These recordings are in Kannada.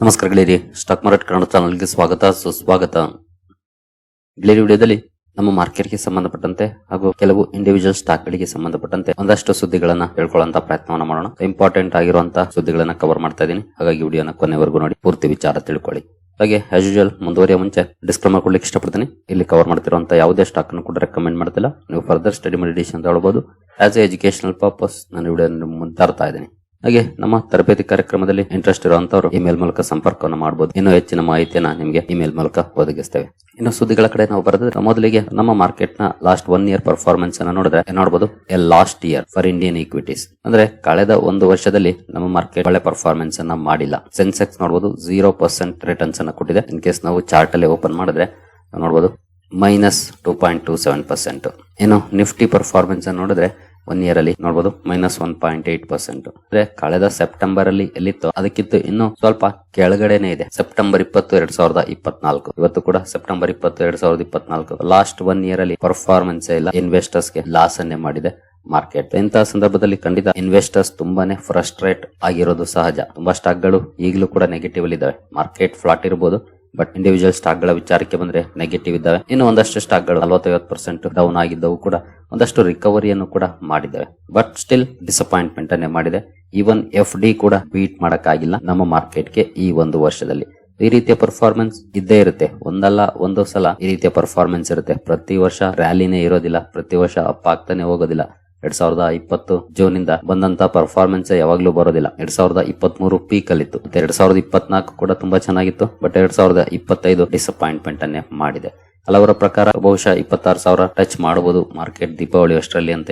ನಮಸ್ಕಾರ ಗೆಳೆಯರಿ, ಸ್ಟಾಕ್ ಮಾರ್ಕೆಟ್ ಕನ್ನಡ ಚಾನಲ್ಗೆ ಸ್ವಾಗತ ಸುಸ್ವಾಗತ. ಗೆಳೆಯರಿ, ವಿಡಿಯೋದಲ್ಲಿ ನಮ್ಮ ಮಾರ್ಕೆಟ್ಗೆ ಸಂಬಂಧಪಟ್ಟಂತೆ ಹಾಗೂ ಕೆಲವು ಇಂಡಿವಿಜುವಲ್ ಸ್ಟಾಕ್ ಗಳಿಗೆ ಸಂಬಂಧಪಟ್ಟಂತೆ ಒಂದಷ್ಟು ಸುದ್ದಿಗಳನ್ನ ಹೇಳ್ಕೊಳ್ಳುವಂತ ಪ್ರಯತ್ನವನ್ನ ಮಾಡೋಣ. ಇಂಪಾರ್ಟೆಂಟ್ ಆಗಿರುವಂತಹ ಸುದ್ದಿಗಳನ್ನ ಕವರ್ ಮಾಡ್ತಾ ಇದ್ದೀನಿ, ಹಾಗಾಗಿ ವಿಡಿಯೋನ ಕೊನೆವರೆಗೂ ನೋಡಿ ಪೂರ್ತಿ ವಿಚಾರ ತಿಳ್ಕೊಳ್ಳಿ. ಹಾಗೆ ಆಸ್ ಯೂಶುವಲ್ ಮುಂದುವರಿಯ ಮುಂಚೆ ಡಿಸ್ಕ್ಲೇಮರ್ ಕೊಡ್ಲಿಕ್ಕೆ ಇಷ್ಟಪಡ್ತೀನಿ. ಇಲ್ಲಿ ಕವರ್ ಮಾಡ್ತಿರುವಂತಹ ಯಾವುದೇ ಸ್ಟಾಕ್ ಅನ್ನು ಕೂಡ ರೆಕಮೆಂಡ್ ಮಾಡ್ತಿಲ್ಲ. ನೀವು ಫರ್ದರ್ ಸ್ಟಡಿ ಮೆಡಿಟೇಷನ್ ಅಂತ ಹೇಳ್ಬಹುದು. ಆಸ್ ಎ ಎಜುಕೇಶನಲ್ ಪರ್ಪಸ್ ನಾನು ವಿಡಿಯೋ ಮುಂದೆ ತರ್ತಾ ಇದ್ದೀನಿ. ಹಾಗೆ ನಮ್ಮ ತರಬೇತಿ ಕಾರ್ಯಕ್ರಮದಲ್ಲಿ ಇಂಟ್ರೆಸ್ಟ್ ಇರುವಂತವರು ಇಮೇಲ್ ಮೂಲಕ ಸಂಪರ್ಕವನ್ನು ಮಾಡಬಹುದು. ಇನ್ನೂ ಹೆಚ್ಚಿನ ಮಾಹಿತಿಯನ್ನ ನಿಮಗೆ ಇಮೇಲ್ ಮೂಲಕ ಒದಗಿಸ್ತೇವೆ. ಇನ್ನು ಸುದ್ದಿಗಳ ಕಡೆ ನಾವು ಬರೆದ್ರೆ ಮೊದಲಿಗೆ ನಮ್ಮ ಮಾರ್ಕೆಟ್ ನ ಲಾಸ್ಟ್ 1 year ಪರ್ಫಾರ್ಮೆನ್ಸ್ ಅನ್ನ ನೋಡಿದ್ರೆ ನೋಡಬಹುದು. Last year for Indian equities ಅಂದ್ರೆ ಕಳೆದ ಒಂದು ವರ್ಷದಲ್ಲಿ ನಮ್ಮ ಮಾರ್ಕೆಟ್ ಒಳ್ಳೆ ಪರ್ಫಾರ್ಮೆನ್ಸ್ ಅನ್ನ ಮಾಡಿಲ್ಲ. ಸೆನ್ಸೆಕ್ಸ್ ನೋಡಬಹುದು 0% ರಿಟರ್ನ್ಸ್ ಅನ್ನ ಕೊಟ್ಟಿದೆ. ಇನ್ ಕೇಸ್ ನಾವು ಚಾರ್ಟ್ ಅಲ್ಲಿ ಓಪನ್ ಮಾಡಿದ್ರೆ ನೋಡಬಹುದು -2.27%. ಇನ್ನು ನಿಫ್ಟಿ ಪರ್ಫಾರ್ಮೆನ್ಸ್ ಅನ್ನು ನೋಡಿದ್ರೆ 1 year ಅಲ್ಲಿ ನೋಡಬಹುದು -1.8%. ಅಂದ್ರೆ ಕಳೆದ ಸೆಪ್ಟೆಂಬರ್ ಅಲ್ಲಿ ಎಲ್ಲಿತ್ತು ಅದಕ್ಕಿಂತ ಇನ್ನು ಸ್ವಲ್ಪ ಕೆಳಗಡೆನೆ ಇದೆ. ಸೆಪ್ಟೆಂಬರ್ 20, 2024 ಇವತ್ತು ಕೂಡ ಸೆಪ್ಟೆಂಬರ್ 20, 2024 ಲಾಸ್ಟ್ 1 year ಅಲ್ಲಿ ಪರ್ಫಾರ್ಮೆನ್ಸ್ ಇಲ್ಲ. ಇನ್ವೆಸ್ಟರ್ಸ್ ಗೆ ಲಾಸ್ ಅನ್ನೇ ಮಾಡಿದೆ ಮಾರ್ಕೆಟ್. ಇಂತಹ ಸಂದರ್ಭದಲ್ಲಿ ಖಂಡಿತ ಇನ್ವೆಸ್ಟರ್ಸ್ ತುಂಬಾನೇ ಫ್ರಸ್ಟ್ರೇಟ್ ಆಗಿರೋದು ಸಹಜ. ತುಂಬಾ ಸ್ಟಾಕ್ ಗಳು ಈಗಲೂ ಕೂಡ ನೆಗೆಟಿವ್ ಅಲ್ಲಿ ಇದಾವೆ. ಮಾರ್ಕೆಟ್ ಫ್ಲಾಟ್ ಇರಬಹುದು, ಬಟ್ ಇಂಡಿವಿಜುವಲ್ ಸ್ಟಾಕ್ ಗಳ ವಿಚಾರಕ್ಕೆ ಬಂದ್ರೆ ನೆಗೆಟಿವ್ ಇದ್ದಾವೆ. ಇನ್ನು ಒಂದಷ್ಟು ಸ್ಟಾಕ್ ಗಳು 40-50% ಡೌನ್ ಆಗಿದ್ದವು ಕೂಡ ಒಂದಷ್ಟು ರಿಕವರಿಯನ್ನು ಕೂಡ ಮಾಡಿದ್ದಾವೆ. ಬಟ್ ಸ್ಟಿಲ್ ಡಿಸಪಾಯಿಂಟ್ಮೆಂಟ್ ಅನ್ನೇ ಮಾಡಿದೆ. ಈವನ್ FD ಕೂಡ ಬೀಟ್ ಮಾಡಕ್ಕಾಗಿಲ್ಲ ನಮ್ಮ ಮಾರ್ಕೆಟ್ಗೆ ಈ ಒಂದು ವರ್ಷದಲ್ಲಿ. ಈ ರೀತಿಯ ಪರ್ಫಾರ್ಮೆನ್ಸ್ ಇದ್ದೇ ಇರುತ್ತೆ. ಒಂದಲ್ಲ ಒಂದು ಸಲ ಈ ರೀತಿಯ ಪರ್ಫಾರ್ಮೆನ್ಸ್ ಇರುತ್ತೆ. ಪ್ರತಿ ವರ್ಷ ರ್ಯಾಲಿನೇ ಇರೋದಿಲ್ಲ, ಪ್ರತಿ ವರ್ಷ ಅಪ್ ಆಗ್ತಾನೆ ಹೋಗೋದಿಲ್ಲ. 2020 ಜೂನ್ ಇಂದ ಬಂದಂತ ಪರ್ಫಾರ್ಮೆನ್ಸ್ ಯಾವಾಗ್ಲೂ ಬರೋದಿಲ್ಲ. 2023 ಪೀಕ್ ಅಲ್ಲಿತ್ತು. 2024 ಕೂಡ ತುಂಬಾ ಚೆನ್ನಾಗಿತ್ತು. ಬಟ್ 2025 ಡಿಸಪಾಯಿಂಟ್ಮೆಂಟ್ ಅನ್ನೇ ಮಾಡಿದೆ. ಹಲವರ ಪ್ರಕಾರ ಬಹುಶಃ 26,000 ಟಚ್ ಮಾಡಬಹುದು ಮಾರ್ಕೆಟ್ ದೀಪಾವಳಿ ಅಷ್ಟರಲ್ಲಿ ಅಂತ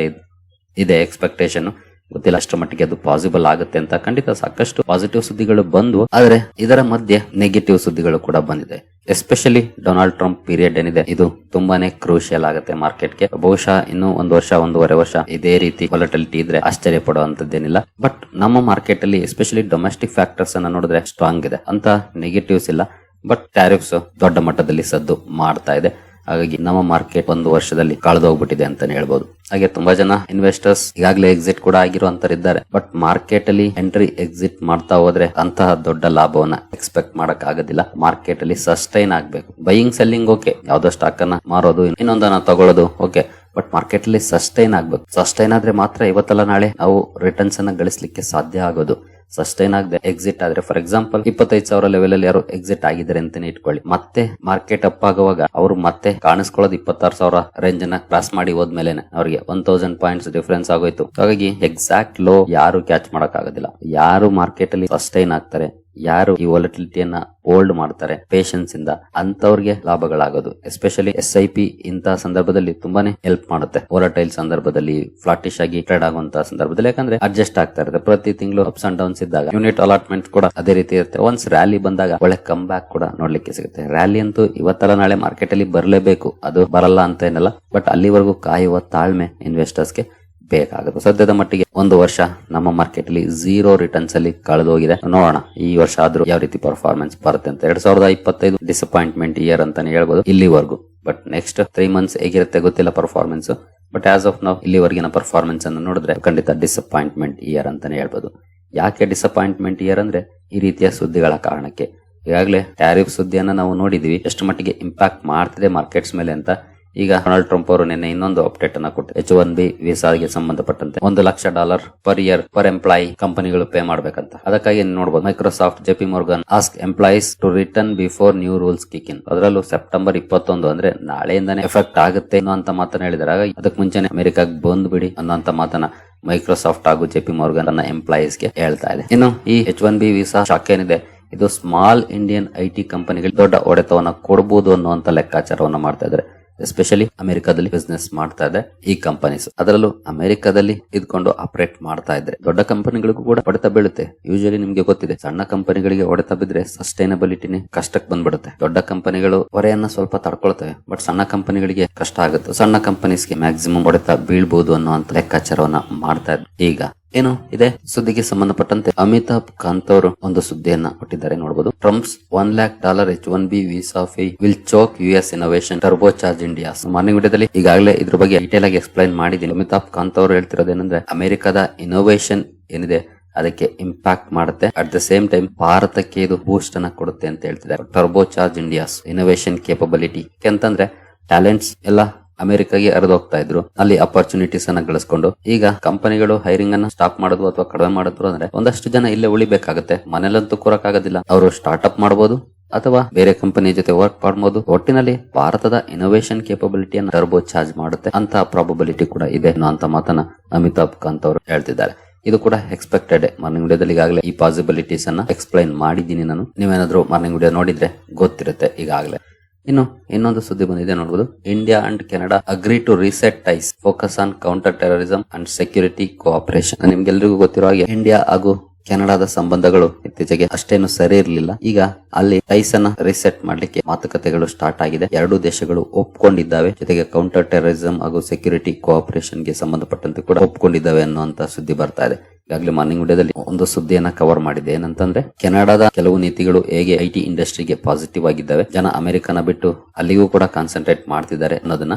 ಇದೆ ಎಕ್ಸ್ಪೆಕ್ಟೇಷನ್. ಗೊತ್ತಿಲ್ಲ ಅಷ್ಟರ ಮಟ್ಟಿಗೆ ಅದು ಪಾಸಿಬಲ್ ಆಗುತ್ತೆ ಅಂತ. ಖಂಡಿತ ಸಾಕಷ್ಟು ಪಾಸಿಟಿವ್ ಸುದ್ದಿಗಳು ಬಂದ್ವು, ಆದ್ರೆ ಇದರ ಮಧ್ಯೆ ನೆಗೆಟಿವ್ ಸುದ್ದಿಗಳು ಕೂಡ ಬಂದಿದೆ. ಎಸ್ಪೆಷಲಿ ಡೊನಾಲ್ಡ್ ಟ್ರಂಪ್ ಪೀರಿಯಡ್ ಏನಿದೆ ಇದು ತುಂಬಾನೇ ಕ್ರೂಷಿಯಲ್ ಆಗುತ್ತೆ ಮಾರ್ಕೆಟ್ಗೆ. ಬಹುಶಃ ಇನ್ನು 1 ವರ್ಷ 1.5 ವರ್ಷ ಇದೇ ರೀತಿ ವಾಲಟಿಲಿಟಿ ಇದ್ರೆ ಆಶ್ಚರ್ಯ ಪಡುವಂತದ್ದೇನಿಲ್ಲ. ಬಟ್ ನಮ್ಮ ಮಾರ್ಕೆಟ್ ಅಲ್ಲಿ ಎಸ್ಪೆಷಲಿ ಡೊಮೆಸ್ಟಿಕ್ ಫ್ಯಾಕ್ಟರ್ಸ್ ಅನ್ನ ನೋಡಿದ್ರೆ ಸ್ಟ್ರಾಂಗ್ ಇದೆ, ಅಂತ ನೆಗೆಟಿವ್ಸ್ ಇಲ್ಲ. ಬಟ್ ಟ್ಯಾರಿಫ್ಸ್ ದೊಡ್ಡ ಮಟ್ಟದಲ್ಲಿ ಸದ್ದು ಮಾಡ್ತಾ ಇದೆ. ಹಾಗಾಗಿ ನಮ್ಮ ಮಾರ್ಕೆಟ್ 1 ವರ್ಷದಲ್ಲಿ ಕಳೆದೋಗ್ಬಿಟ್ಟಿದೆ ಅಂತಾನೆ ಹೇಳ್ಬಹುದು. ಹಾಗೆ ತುಂಬಾ ಜನ ಇನ್ವೆಸ್ಟರ್ಸ್ ಈಗಾಗಲೇ ಎಕ್ಸಿಟ್ ಕೂಡ ಆಗಿರುವಂತರಿದ್ದಾರೆ. ಬಟ್ ಮಾರ್ಕೆಟ್ ಅಲ್ಲಿ ಎಂಟ್ರಿ ಎಕ್ಸಿಟ್ ಮಾಡ್ತಾ ಹೋದ್ರೆ ಅಂತಹ ದೊಡ್ಡ ಲಾಭವನ್ನ ಎಕ್ಸ್ಪೆಕ್ಟ್ ಮಾಡಕ್ ಆಗೋದಿಲ್ಲ. ಮಾರ್ಕೆಟ್ ಅಲ್ಲಿ ಸಸ್ಟೈನ್ ಆಗ್ಬೇಕು. ಬೈಯಿಂಗ್ ಸೆಲ್ಲಿಂಗ್ ಓಕೆ, ಯಾವ್ದೋ ಸ್ಟಾಕ್ ಅನ್ನ ಮಾರೋದು ಇನ್ನೊಂದನ್ನ ತಗೊಳ್ಳೋದು ಓಕೆ, ಬಟ್ ಮಾರ್ಕೆಟ್ ಅಲ್ಲಿ ಸಸ್ಟೈನ್ ಆಗ್ಬೇಕು. ಸಸ್ಟೈನ್ ಆದ್ರೆ ಮಾತ್ರ ಇವತ್ತಲ್ಲ ನಾಳೆ ನಾವು ರಿಟರ್ನ್ಸ್ ಅನ್ನ ಗಳಿಸಲಿಕ್ಕೆ ಸಾಧ್ಯ ಆಗೋದು. ಸಸ್ಟೈನ್ ಆಗದೆ ಎಕ್ಸಿಟ್ ಆದ್ರೆ, ಫಾರ್ ಎಕ್ಸಾಂಪಲ್ 25,000 ಲೆವೆಲ್ ಅಲ್ಲಿ ಯಾರು ಎಕ್ಸಿಟ್ ಆಗಿದ್ದಾರೆ ಅಂತಾನೆ ಇಟ್ಕೊಳ್ಳಿ, ಮತ್ತೆ ಮಾರ್ಕೆಟ್ ಅಪ್ ಆಗುವಾಗ ಅವರು ಮತ್ತೆ ಕಾಣಿಸ್ಕೊಳ್ಳೋದು 26,000 ರೇಂಜ್ ಅನ್ನ ಕ್ರಾಸ್ ಮಾಡಿ ಹೋದ್ಮೇಲೆ ಅವರಿಗೆ 1000 ಪಾಯಿಂಟ್ಸ್ ಡಿಫರೆನ್ಸ್ ಆಗೋಯ್ತು. ಹಾಗಾಗಿ ಎಕ್ಸಾಕ್ಟ್ ಲೋ ಯಾರು ಕ್ಯಾಚ್ ಮಾಡಕ್ ಆಗೋದಿಲ್ಲ. ಯಾರು ಮಾರ್ಕೆಟ್ ಅಲ್ಲಿ ಸಸ್ಟೈನ್ ಆಗ್ತಾರೆ, ಯಾರು ಈ ವಾಲಟಿಲಿಟಿಯನ್ನ ಹೋಲ್ಡ್ ಮಾಡ್ತಾರೆ ಪೇಷನ್ಸ್ ಇಂದ, ಅಂತವ್ರಿಗೆ ಲಾಭಗಳಾಗೋದು. ಎಸ್ಪೆಷಲಿ SIP ಇಂತಹ ಸಂದರ್ಭದಲ್ಲಿ ತುಂಬಾನೇ ಹೆಲ್ಪ್ ಮಾಡುತ್ತೆ. ವಾಲಟೈಲ್ ಸಂದರ್ಭದಲ್ಲಿ, ಫ್ಲಾಟಿಶ್ ಆಗಿ ಟ್ರೇಡ್ ಆಗುವಂತಹ ಸಂದರ್ಭದಲ್ಲಿ, ಯಾಕಂದ್ರೆ ಅಡ್ಜಸ್ಟ್ ಆಗ್ತಾ ಇರುತ್ತೆ. ಪ್ರತಿ ತಿಂಗಳು ಅಪ್ಸ್ ಅಂಡ್ ಡೌನ್ಸ್ ಇದ್ದಾಗ ಯೂನಿಟ್ ಅಲಾಟ್ಮೆಂಟ್ ಕೂಡ ಅದೇ ರೀತಿ ಇರುತ್ತೆ. ಒನ್ಸ್ ರ್ಯಾಲಿ ಬಂದಾಗ ಒಳ್ಳೆ ಕಮ್ ಬ್ಯಾಕ್ ಕೂಡ ನೋಡ್ಲಿಕ್ಕೆ ಸಿಗುತ್ತೆ. ರ್ಯಾಲಿ ಅಂತೂ ಇವತ್ತಲ್ಲ ನಾಳೆ ಮಾರ್ಕೆಟ್ ಅಲ್ಲಿ ಬರಲೇಬೇಕು, ಅದು ಬರಲ್ಲ ಅಂತ ಏನಲ್ಲ. ಬಟ್ ಅಲ್ಲಿವರೆಗೂ ಕಾಯುವ ತಾಳ್ಮೆ ಇನ್ವೆಸ್ಟರ್ಸ್ಗೆ ಬೇಕಾಗುತ್ತೆ. ಸದ್ಯದ ಮಟ್ಟಿಗೆ 1 ವರ್ಷ ನಮ್ಮ ಮಾರ್ಕೆಟ್ ಅಲ್ಲಿ 0 ರಿಟರ್ನ್ಸ್ ಅಲ್ಲಿ ಕಳೆದೋಗಿದೆ. ನೋಡೋಣ ಈ ವರ್ಷ ಆದ್ರೂ ಯಾವ ರೀತಿ ಪರ್ಫಾರ್ಮೆನ್ಸ್ ಬರುತ್ತೆ ಅಂತ. 2025 ಡಿಸಪಾಯಿಂಟ್ಮೆಂಟ್ ಇಯರ್ ಅಂತಾನೆ ಹೇಳ್ಬೋದು ಇಲ್ಲಿವರೆಗೂ. ಬಟ್ ನೆಕ್ಸ್ಟ್ 3 months ಹೇಗಿರುತ್ತೆ ಗೊತ್ತಿಲ್ಲ ಪರ್ಫಾರ್ಮೆನ್ಸ್. ಬಟ್ ಆಸ್ ಆಫ್ ನಾವು ಇಲ್ಲಿವರೆಗಿನ ಪರ್ಫಾರ್ಮೆನ್ಸ್ ಅನ್ನು ನೋಡಿದ್ರೆ ಖಂಡಿತ ಡಿಸಪಾಯಿಂಟ್ಮೆಂಟ್ ಇಯರ್ ಅಂತಾನೆ ಹೇಳ್ಬೋದು. ಯಾಕೆ ಡಿಸಪಾಯಿಂಟ್ಮೆಂಟ್ ಇಯರ್ ಅಂದ್ರೆ ಈ ರೀತಿಯ ಸುದ್ದಿಗಳ ಕಾರಣಕ್ಕೆ. ಈಗಾಗಲೇ ಟ್ಯಾರಿಫ್ ಸುದ್ದಿಯನ್ನ ನಾವು ನೋಡಿದ್ವಿ, ಎಷ್ಟು ಮಟ್ಟಿಗೆ ಇಂಪ್ಯಾಕ್ಟ್ ಮಾಡ್ತಿದೆ ಮಾರ್ಕೆಟ್ಸ್ ಮೇಲೆ ಅಂತ. ಈಗ ಡೊನಾಲ್ಡ್ ಟ್ರಂಪ್ ಅವರು ನಿನ್ನೆ ಇನ್ನೊಂದು ಅಪ್ಡೇಟ್ ಅನ್ನ ಕೊಟ್ಟು H1B ವೀಸಾಗೆ ಸಂಬಂಧಪಟ್ಟಂತೆ $100,000 ಪರ್ ಇಯರ್ ಪರ್ ಎಂಪ್ಲಾಯಿ ಕಂಪನಿಗಳು ಪೇ ಮಾಡ್ಬೇಕಂತ. ಅದಕ್ಕಾಗಿ ನೋಡಬಹುದು Microsoft, JP Morgan ask employees to return before new rules kick in. ಅದರಲ್ಲೂ ಸೆಪ್ಟೆಂಬರ್ 21 ಅಂದ್ರೆ ನಾಳೆಯಿಂದಾನೇ ಎಫೆಕ್ಟ್ ಆಗುತ್ತೆ ಅನ್ನೋ ಮಾತನ್ನ ಹೇಳಿದಾರೆ. ಹಾಗಾಗಿ ಅದಕ್ಕೆ ಮುಂಚೆನೆ ಅಮೆರಿಕಾಗ್ ಬಂದ್ಬಿಡಿ ಅನ್ನೋ ಮಾತನ್ನ ಮೈಕ್ರೋಸಾಫ್ಟ್ ಹಾಗೂ JP Morgan ತನ್ನ ಎಂಪ್ಲಾಯೀಸ್ ಗೆ ಹೇಳ್ತಾ ಇದೆ. ಇನ್ನು ಈ H1B ವೀಸಾ ಶಾಕ್ ಏನಿದೆ ಇದು ಸ್ಮಾಲ್ ಇಂಡಿಯನ್ IT ಕಂಪನಿಗಳಿಗೆ ದೊಡ್ಡ ಹೊಡೆತವನ್ನ ಕೊಡಬಹುದು ಅನ್ನುವಂತ ಲೆಕ್ಕಾಚಾರವನ್ನ ಮಾಡ್ತಾ ಇದ್ದಾರೆ. ಎಸ್ಪೆಷಲಿ ಅಮೆರಿಕಾದಲ್ಲಿ ಬಿಸ್ನೆಸ್ ಮಾಡ್ತಾ ಇದೆ ಈ ಕಂಪನೀಸ್. ಅದರಲ್ಲೂ ಅಮೆರಿಕಾದಲ್ಲಿ ಇದ್ಕೊಂಡು ಆಪರೇಟ್ ಮಾಡ್ತಾ ಇದ್ರೆ ದೊಡ್ಡ ಕಂಪನಿಗಳಿಗೂ ಕೂಡ ಹೊಡೆತ ಬೀಳುತ್ತೆ. ಯೂಶಲಿ ನಿಮ್ಗೆ ಗೊತ್ತಿದೆ, ಸಣ್ಣ ಕಂಪನಿಗಳಿಗೆ ಹೊಡೆತ ಬಿದ್ರೆ ಸಸ್ಟೈನಬಿಲಿಟಿನೇ ಕಷ್ಟಕ್ಕೆ ಬಂದ್ಬಿಡುತ್ತೆ. ದೊಡ್ಡ ಕಂಪನಿಗಳು ಹೊರೆಯನ್ನ ಸ್ವಲ್ಪ ತಡ್ಕೊಳ್ತವೆ, ಬಟ್ ಸಣ್ಣ ಕಂಪನಿಗಳಿಗೆ ಕಷ್ಟ ಆಗುತ್ತೆ. ಸಣ್ಣ ಕಂಪನೀಸ್ಗೆ ಮ್ಯಾಕ್ಸಿಮಮ್ ಹೊಡೆತ ಬೀಳ್ಬಹುದು ಅನ್ನುವಂತ ಲೆಕ್ಕಾಚಾರವನ್ನ ಮಾಡ್ತಾ ಇದ್ದಾರೆ. ಈಗ ಏನು ಇದೆ ಸುದ್ದಿಗೆ ಸಂಬಂಧಪಟ್ಟಂತೆ ಅಮಿತಾಬ್ ಕಾಂತ್ ಅವರು ಒಂದು ಸುದ್ದಿಯನ್ನ ಕೊಟ್ಟಿದ್ದಾರೆ. ನೋಡಬಹುದು, ಟ್ರಂಪ್ಸ್ $1 lakh H1B visa fee will Chok US innovation turbo charge India. Morning ವಿಡಿಯೋದಲ್ಲಿ ಈಗಾಗಲೇ ಇದ್ರ ಬಗ್ಗೆ ಡೀಟೇಲ್ ಆಗಿ ಎಕ್ಸ್ಪ್ಲೈನ್ ಮಾಡಿದ್ದೀನಿ. ಅಮಿತಾಬ್ ಕಾಂತ್ ಅವರು ಹೇಳ್ತಿರೋದೇನಂದ್ರೆ ಅಮೆರಿಕದ ಇನೋವೇಷನ್ ಏನಿದೆ ಅದಕ್ಕೆ ಇಂಪ್ಯಾಕ್ಟ್ ಮಾಡುತ್ತೆ. ಅಟ್ ದ ಸೇಮ್ ಟೈಮ್ ಭಾರತಕ್ಕೆ ಇದು ಬೂಸ್ಟ್ ಅನ್ನ ಕೊಡುತ್ತೆ ಅಂತ ಹೇಳ್ತಿದ್ದಾರೆ. Turbo charge India's innovation capability. ಯಾಕಂತಂದ್ರೆ ಟ್ಯಾಲೆಂಟ್ಸ್ ಎಲ್ಲ ಅಮೆರಿಕಾಗೆ ಹರಿದೋಗ್ತಾ ಇದ್ರು, ಅಲ್ಲಿ ಅಪರ್ಚುನಿಟೀಸ್ ಅನ್ನ ಗಳಿಸ್ಕೊಂಡು ಈಗ ಕಂಪನಿಗಳು ಹೈರಿಂಗ್ ಅನ್ನ ಸ್ಟಾಪ್ ಮಾಡೋದು ಅಥವಾ ಕಡಿಮೆ ಮಾಡಿದ್ರು ಅಂದ್ರೆ ಒಂದಷ್ಟು ಜನ ಇಲ್ಲೇ ಉಳಿಬೇಕಾಗುತ್ತೆ. ಮನೇಲಂತೂ ಕೂರಕ್ಕಾಗೋದಿಲ್ಲ. ಅವರು ಸ್ಟಾರ್ಟ್ಅಪ್ ಮಾಡಬಹುದು ಅಥವಾ ಬೇರೆ ಕಂಪನಿ ಜೊತೆ ವರ್ಕ್ ಮಾಡಬಹುದು. ಒಟ್ಟಿನಲ್ಲಿ ಭಾರತದ ಇನೋವೇಷನ್ ಕೇಪಬಿಲಿಟಿಯನ್ನು ಟರ್ಬೋ ಚಾರ್ಜ್ ಮಾಡುತ್ತೆ ಅಂತ ಪ್ರಾಬಬಿಲಿಟಿ ಕೂಡ ಇದೆ ಅಂತ ಮಾತನ್ನ ಅಮಿತಾಬ್ ಕಾಂತ್ ಅವರು ಹೇಳ್ತಿದ್ದಾರೆ. ಇದು ಕೂಡ ಎಕ್ಸ್ಪೆಕ್ಟೆಡ್. ಮಾರ್ನಿಂಗ್ ವಿಡಿಯೋದಲ್ಲಿ ಈಗಾಗಲೇ ಈ ಪಾಸಿಬಿಲಿಟೀಸ್ ಅನ್ನ ಎಕ್ಸ್ಪ್ಲೈನ್ ಮಾಡಿದ್ದೀನಿ ನಾನು. ನೀವೇನಾದ್ರೂ ಮಾರ್ನಿಂಗ್ ವಿಡಿಯೋ ನೋಡಿದ್ರೆ ಗೊತ್ತಿರುತ್ತೆ ಈಗಾಗಲೇ. ಇನ್ನು ಇನ್ನೊಂದು ಸುದ್ದಿ ಬಂದಿದೆ ನೋಡಬಹುದು. India and Canada agree to reset ties, focus on counter terrorism and security cooperation. ನಿಮ್ಗೆಲ್ರಿಗೂ ಗೊತ್ತಿರೋ ಹಾಗೆ ಇಂಡಿಯಾ ಹಾಗೂ ಕೆನಡಾದ ಸಂಬಂಧಗಳು ಇತ್ತೀಚೆಗೆ ಅಷ್ಟೇನು ಸರಿ ಇರಲಿಲ್ಲ. ಈಗ ಅಲ್ಲಿ ಟೈಸ್ ಅನ್ನ ರಿಸೆಟ್ ಮಾಡ್ಲಿಕ್ಕೆ ಮಾತುಕತೆಗಳು ಸ್ಟಾರ್ಟ್ ಆಗಿದೆ. ಎರಡೂ ದೇಶಗಳು ಒಪ್ಕೊಂಡಿದ್ದಾವೆ. ಜೊತೆಗೆ ಕೌಂಟರ್ ಟೆರರಿಸಂ ಹಾಗೂ ಸೆಕ್ಯೂರಿಟಿ ಕೋಆಪರೇಷನ್ ಗೆ ಸಂಬಂಧಪಟ್ಟಂತೆ ಕೂಡ ಒಪ್ಕೊಂಡಿದ್ದಾವೆ ಅನ್ನುವಂತ ಸುದ್ದಿ ಬರ್ತಾ ಇದೆ. ಈಗಾಗಲೇ ಮಾರ್ನಿಂಗ್ ವಿಡಿಯೋದಲ್ಲಿ ಒಂದು ಸುದ್ದಿಯನ್ನ ಕವರ್ ಮಾಡಿದೆ. ಏನಂತಂದ್ರೆ ಕೆನಡಾದ ಕೆಲವು ನೀತಿಗಳು ಹೇಗೆ ಐಟಿ ಇಂಡಸ್ಟ್ರಿಗೆ ಪಾಸಿಟಿವ್ ಆಗಿದ್ದಾವೆ, ಜನ ಅಮೆರಿಕನ ಬಿಟ್ಟು ಅಲ್ಲಿಗೂ ಕೂಡ ಕಾನ್ಸಂಟ್ರೇಟ್ ಮಾಡ್ತಿದ್ದಾರೆ ಅನ್ನೋದನ್ನ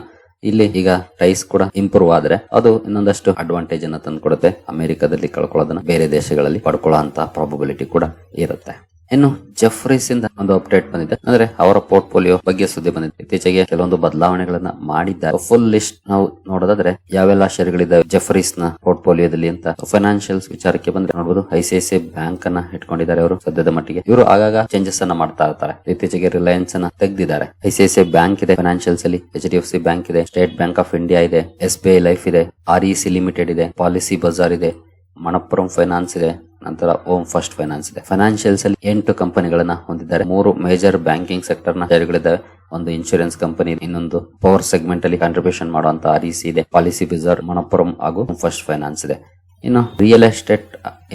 ಇಲ್ಲಿ ಈಗ ಟೈಸ್ ಕೂಡ ಇಂಪ್ರೂವ್ ಆದ್ರೆ ಅದು ಇನ್ನೊಂದಷ್ಟು ಅಡ್ವಾಂಟೇಜ್ ಅನ್ನ ತಂದ್ಕೊಡುತ್ತೆ. ಅಮೆರಿಕದಲ್ಲಿ ಕಳ್ಕೊಳ್ಳೋದನ್ನ ಬೇರೆ ದೇಶಗಳಲ್ಲಿ ಪಡ್ಕೊಳ್ಳೋ ಅಂತ ಪ್ರಾಬಬಿಲಿಟಿ ಕೂಡ ಇರುತ್ತೆ. ಇನ್ನು ಜೆಫ್ರೀಸ್ ಇಂದ ಒಂದು ಅಪ್ಡೇಟ್ ಬಂದಿದೆ. ಅಂದ್ರೆ ಅವರ ಪೋರ್ಟ್ಫೋಲಿಯೋ ಬಗ್ಗೆ ಸುದ್ದಿ ಬಂದಿದೆ. ಇತ್ತೀಚೆಗೆ ಕೆಲವೊಂದು ಬದಲಾವಣೆಗಳನ್ನ ಮಾಡಿದ್ದಾರೆ. ಫುಲ್ ಲಿಸ್ಟ್ ನಾವು ನೋಡೋದಾದ್ರೆ ಯಾವೆಲ್ಲ ಶೇರ್ಗಳಿದ್ದಾವೆ ಜೆಫ್ರೀಸ್ ನ ಪೋರ್ಟ್ಫೋಲಿಯೋದಲ್ಲಿ ಅಂತ ಫೈನಾನ್ಷಿಯಲ್ಸ್ ವಿಚಾರಕ್ಕೆ ಬಂದ್ರೆ ನೋಡಬಹುದು. ಐಸಿಐಸಿಐ ಬ್ಯಾಂಕ್ ಅನ್ನ ಇಟ್ಕೊಂಡಿದ್ದಾರೆ ಅವರು ಸದ್ಯದ ಮಟ್ಟಿಗೆ. ಇವರು ಆಗಾಗ ಚೇಂಜಸ್ ಅನ್ನ ಮಾಡ್ತಾ ಇರ್ತಾರೆ. ಇತ್ತೀಚೆಗೆ ರಿಲಯನ್ಸ್ ಅನ್ನ ತೆಗೆದಿದ್ದಾರೆ. ಐಸಿಐಸಿಐ ಬ್ಯಾಂಕ್ ಇದೆ ಫೈನಾನ್ಷಿಯಲ್ಸ್ ಅಲ್ಲಿ, HDFC ಬ್ಯಾಂಕ್ ಇದೆ, ಸ್ಟೇಟ್ ಬ್ಯಾಂಕ್ ಆಫ್ ಇಂಡಿಯಾ ಇದೆ, SBI ಲೈಫ್ ಇದೆ, REC ಲಿಮಿಟೆಡ್ ಇದೆ, ಪಾಲಿಸಿ ಬಜಾರ್ ಇದೆ, ಮಣಪ್ಪುರಂ ಫೈನಾನ್ಸ್ ಇದೆ, ನಂತರ ಹೋಮ್ ಫಸ್ಟ್ ಫೈನಾನ್ಸ್ ಇದೆ. ಫೈನಾನ್ಷಿಯಲ್ಸ್ ಅಲ್ಲಿ 8 ಕಂಪನಿಗಳನ್ನ ಹೊಂದಿದ್ದಾರೆ. 3 ಮೇಜರ್ ಬ್ಯಾಂಕಿಂಗ್ ಸೆಕ್ಟರ್ ನ ಶೇರ್ಗಳಿದ್ದಾವೆ. ಒಂದು ಇನ್ಶೂರೆನ್ಸ್ ಕಂಪನಿ, ಇನ್ನೊಂದು ಪವರ್ ಸೆಗ್ಮೆಂಟ್ ಅಲ್ಲಿ ಕಾಂಟ್ರಿಬ್ಯೂಷನ್ ಮಾಡುವಂತ REC ಇದೆ, ಪಾಲಿಸಿ ಬಜಾರ್, ಮಣಪ್ಪುರಂ ಹಾಗೂ ಹೋಮ್ ಫಸ್ಟ್ ಫೈನಾನ್ಸ್ ಇದೆ. ಇನ್ನು real estate,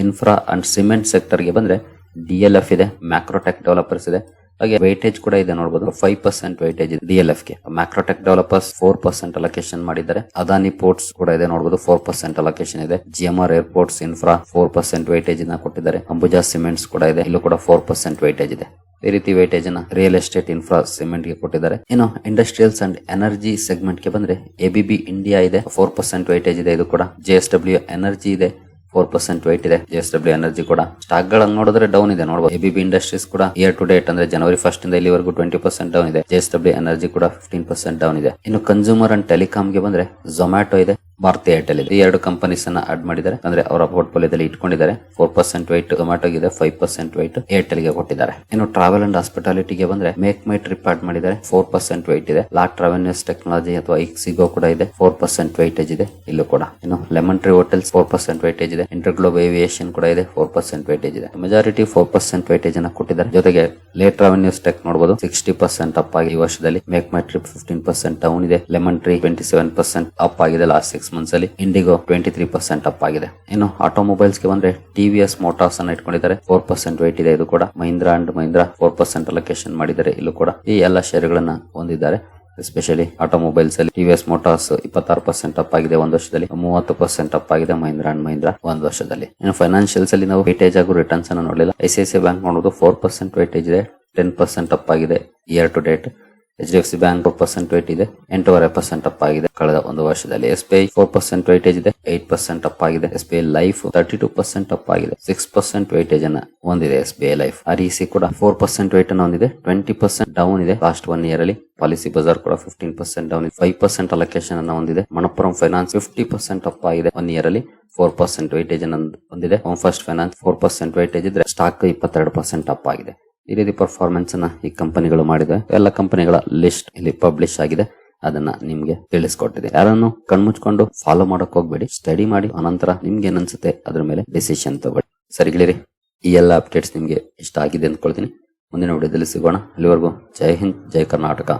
infra and cement sector ಗೆ ಬಂದ್ರೆ DLF ಇದೆ, ಮ್ಯಾಕ್ರೋಟೆಕ್ ಡೆವಲಪರ್ಸ್ ಇದೆ. ಹಾಗೆ ವೈಟೇಜ್ ಕೂಡ ಇದೆ ನೋಡಬಹುದು. 5% ವೈಟೇಜ್ ಇದೆ DLF ಗೆ. ಮ್ಯಾಕ್ರೋಟೆಕ್ ಡೆವಲಪರ್ಸ್ 4% ಅಲೋಕೇಶನ್ ಮಾಡಿದ್ದಾರೆ. ಅದಾನಿ ಪೋರ್ಟ್ಸ್ ಕೂಡ ಇದೆ ನೋಡಬಹುದು, 4% ಅಲೋಕೇಶನ್ ಇದೆ. GMR ಏರ್ಪೋರ್ಟ್ಸ್ ಇನ್ಫ್ರಾ 4% ವೈಟೇಜ್ ನ ಕೊಟ್ಟಿದ್ದಾರೆ. ಅಂಬುಜಾ ಸಿಮೆಂಟ್ಸ್ ಕೂಡ ಇದೆ, ಇಲ್ಲೂ ಕೂಡ 4% ವೈಟೇಜ್ ಇದೆ. ಈ ರೀತಿ ವೈಟೇಜ್ ನ ರಿಯಲ್ ಎಸ್ಟೇಟ್, ಇನ್ಫ್ರಾ, ಸಿಮೆಂಟ್ ಗೆ ಕೊಟ್ಟಿದ್ದಾರೆ. ಇನ್ನು ಇಂಡಸ್ಟ್ರಿಯಲ್ಸ್ ಅಂಡ್ ಎನರ್ಜಿ ಸೆಗ್ಮೆಂಟ್ ಗೆ ಬಂದ್ರೆ ABB ಇಂಡಿಯಾ ಇದೆ, 4% ವೈಟೇಜ್ ಇದೆ. ಇದು ಕೂಡ JSW ಎನರ್ಜಿ ಇದೆ, 4% ವೈಟ್ ಇದೆ. JSW ಎನರ್ಜಿ ಕೂಡ ಸ್ಟಾಕ್ ಗಳನ್ನ ನೋಡಿದ್ರೆ ಡೌನ್ ಇದೆ ನೋಡಬಹುದು. ABB ಇಂಡಸ್ಟ್ರೀಸ್ ಕೂಡ ಇಯರ್ ಟು ಡೇಟ್ ಅಂದ್ರೆ ಜನವರಿ 1 ಇಂದ ಇಲ್ಲಿವರೆಗೂ 20% ಡೌನ್ ಇದೆ. JSW ಎನರ್ಜಿ ಕೂಡ 15% ಡೌನ್ ಇದೆ. ಇನ್ನು ಕನ್ಸ್ಯೂಮರ್ ಅಂಡ್ ಟೆಲಿಕಾಂ ಗೆ ಬಂದ್ರೆ ಝೊಮ್ಯಾಟೊ ಇದೆ, ಭಾರತಿ ಏರ್ಟೆಲ್ ಇದೆ. ಈ 2 ಕಂಪನೀಸ್ ಅನ್ನ ಆಡ್ ಮಾಡಿದ್ದಾರೆ, ಅಂದ್ರೆ ಅವರ ಪೋರ್ಟ್ಫೋಲಿಯೋದಲ್ಲಿ ಇಟ್ಕೊಂಡಿದ್ದಾರೆ. 4% ವೈಟ್ ಝೊಮ್ಯಾಟೊ ಇದೆ, 5% ವೈಟ್ ಏರ್ಟೆಲ್ ಗೆ ಕೊಟ್ಟಿದ್ದಾರೆ. ಇನ್ನು ಟ್ರಾವೆಲ್ ಅಂಡ್ ಹಾಸ್ಪಿಟಾಲಿಟಿ ಗೆ ಬಂದ್ರೆ ಮೇಕ್ ಮೈ ಟ್ರಿಪ್ ಆಡ್ ಮಾಡಿದ್ದಾರೆ, 4% ವೈಟ್ ಇದೆ. ಲಾಕ್ ಟ್ರಾವೆಲ್ಸ್ ಟೆಕ್ನಾಲಜಿ ಅಥವಾ ಇಕ್ಸಿಗೋ ಕೂಡ ಇದೆ, 4% ವೈಟೇಜ್ ಇದೆ ಇಲ್ಲೂ ಕೂಡ. ಇನ್ನು ಲೆಮನ್ ಟ್ರೀ ಹೋಟೆಲ್ಸ್ 4% ವೈಟೇಜ್ ಇದೆ. ಇಂಟರ್ಗ್ಲೋಬ್ ಏವಿಯೇಷನ್ ಕೂಡ ಇದೆ, 4% ವೈಟೇಜ್ ಇದೆ. ಮೆಜಾರಿಟಿ 4% ವೈಟೇಜ್ ಅನ್ನ ಕೊಟ್ಟಿದ್ದಾರೆ. ಜೊತೆಗೆ ಲೇಟ್ ರೆವೆನ್ಯೂಸ್ ಟೆಕ್ ನೋಡಬಹುದು, 60% ಅಪ್ ಆಗಿ ಈ ವರ್ಷದಲ್ಲಿ. ಮೇಕ್ ಮೈ ಟ್ರಿಪ್ 15% ಡೌನ್ ಇದೆ. ಲೆಮನ್ ಟ್ರೀ 27% ಅಪ್ ಆಗಿದೆ ಲಾಸ್ಟ್ 6 ಮಂತ್ಸ್ ಅಲ್ಲಿ. ಇಂಡಿಗೋ 23% ಅಪ್ ಆಗಿದೆ. ಇನ್ನು ಆಟೋಮೊಬೈಲ್ಸ್ ಗೆ ಬಂದ್ರೆ TVS ಮೋಟಾರ್ಸ್ ಅನ್ನ ಇಟ್ಕೊಂಡಿದ್ದಾರೆ, 4% ವೈಟ್ ಇದೆ. ಇದು ಕೂಡ ಮಹೀಂದ್ರಾ ಅಂಡ್ ಮಹೀಂದ್ರಾ 4% ಅಲೋಕೇಶನ್ ಮಾಡಿದ್ದಾರೆ ಇಲ್ಲೂ ಕೂಡ. ಈ ಎಲ್ಲ ಶೇರ್ಗಳನ್ನ ಹೊಂದಿದ್ದಾರೆ. ಎಸ್ಪೆಷಲಿ ಆಟೋಮೊಬೈಲ್ಸ್ ಅಲ್ಲಿ TVS ಮೋಟಾರ್ಸ್ 26% ಅಪ್ ಆಗಿದೆ ಒಂದು ವರ್ಷದಲ್ಲಿ, 30% ಅಪ್ ಆಗಿದೆ ಮಹೀಂದ್ರಾ ಅಂಡ್ ಮಹೀಂದ್ರಾ ಒಂದು ವರ್ಷದಲ್ಲಿ. ಇನ್ನು ಫೈನಾನ್ಷಿಯಲ್ಸ್ ಅಲ್ಲಿ ನಾವು ವೈಟೇಜ್ ಹಾಗೂ ರಿಟರ್ನ್ಸ್ ಅನ್ನು ನೋಡಲಿಲ್ಲ. ICICI ಬ್ಯಾಂಕ್ ನೋಡೋದು 4% ವೈಟೇಜ್ ಇದೆ, 10% ಅಪ್ ಆಗಿದೆ year to date. HDFC bank 4% weight ಇದೆ, 8.5% ಅಪ್ ಆಗಿದೆ ಕಳೆದ ಒಂದು ವರ್ಷದಲ್ಲಿ. SBI 4% ವೈಟೇಜ್ ಇದೆ, 8% ಅಪ್ ಆಗಿದೆ. SBI ಲೈಫ್ 32% ಅಪ್ ಆಗಿದೆ, 6% ವೈಟೇಜ್ ಅನ್ನ ಹೊಂದಿದೆ. SBI life. REC ಕೂಡ 4% ವೈಟ್ ಅನ್ನು ಹೊಂದಿದೆ, 20% ಡೌನ್ ಇದೆ ಲಾಸ್ಟ್ 1 ಇಯರ್ ಅಲ್ಲಿ. ಪಾಲಿಸಿ ಬಜಾರ್ ಕೂಡ 15% ಡೌನ್ ಇದೆ, 5% ಅಲೋಕೇಶನ್ ಅನ್ನು ಹೊಂದಿದೆ. ಮಣಪ್ಪುರಂ ಫೈನಾನ್ಸ್ 50% ಅಪ್ ಆಗಿದೆ 1 ಇಯರ್ ಅಲ್ಲಿ, 4% ವೈಟೇಜ್ ಅನ್ನು ಹೊಂದಿದೆ. ಹೋಮ್ ಫಸ್ಟ್ ಫೈನಾನ್ಸ್ 4% ವೈಟೇಜ್ ಇದ್ರೆ ಸ್ಟಾಕ್ 22% ಅಪ್ ಆಗಿದೆ. ಈ ರೀತಿ ಪರ್ಫಾರ್ಮೆನ್ಸ್ ಅನ್ನ ಈ ಕಂಪನಿಗಳು ಮಾಡಿದೆ. ಎಲ್ಲ ಕಂಪನಿಗಳ ಲಿಸ್ಟ್ ಇಲ್ಲಿ ಪಬ್ಲಿಷ್ ಆಗಿದೆ, ಅದನ್ನ ನಿಮ್ಗೆ ತಿಳಿಸ್ಕೊಟ್ಟಿದೆ. ಯಾರನ್ನು ಕಣ್ಮುಚ್ಕೊಂಡು ಫಾಲೋ ಮಾಡಕ್ ಹೋಗ್ಬೇಡಿ, ಸ್ಟಡಿ ಮಾಡಿ ಅನಂತರ ನಿಮ್ಗೆ ಏನನ್ಸುತ್ತೆ ಅದ್ರ ಮೇಲೆ ಡಿಸಿಷನ್ ತಗೊಳ್ಳಿ. ಸರಿಗಳಿರಿ, ಈ ಎಲ್ಲ ಅಪ್ಡೇಟ್ಸ್ ನಿಮ್ಗೆ ಇಷ್ಟ ಆಗಿದೆ ಅಂದ್ಕೊಳ್ತೀನಿ. ಮುಂದಿನ ವಿಡಿಯೋದಲ್ಲಿ ಸಿಗೋಣ. ಅಲ್ಲಿವರೆಗೂ ಜೈ ಹಿಂದ್, ಜೈ ಕರ್ನಾಟಕ.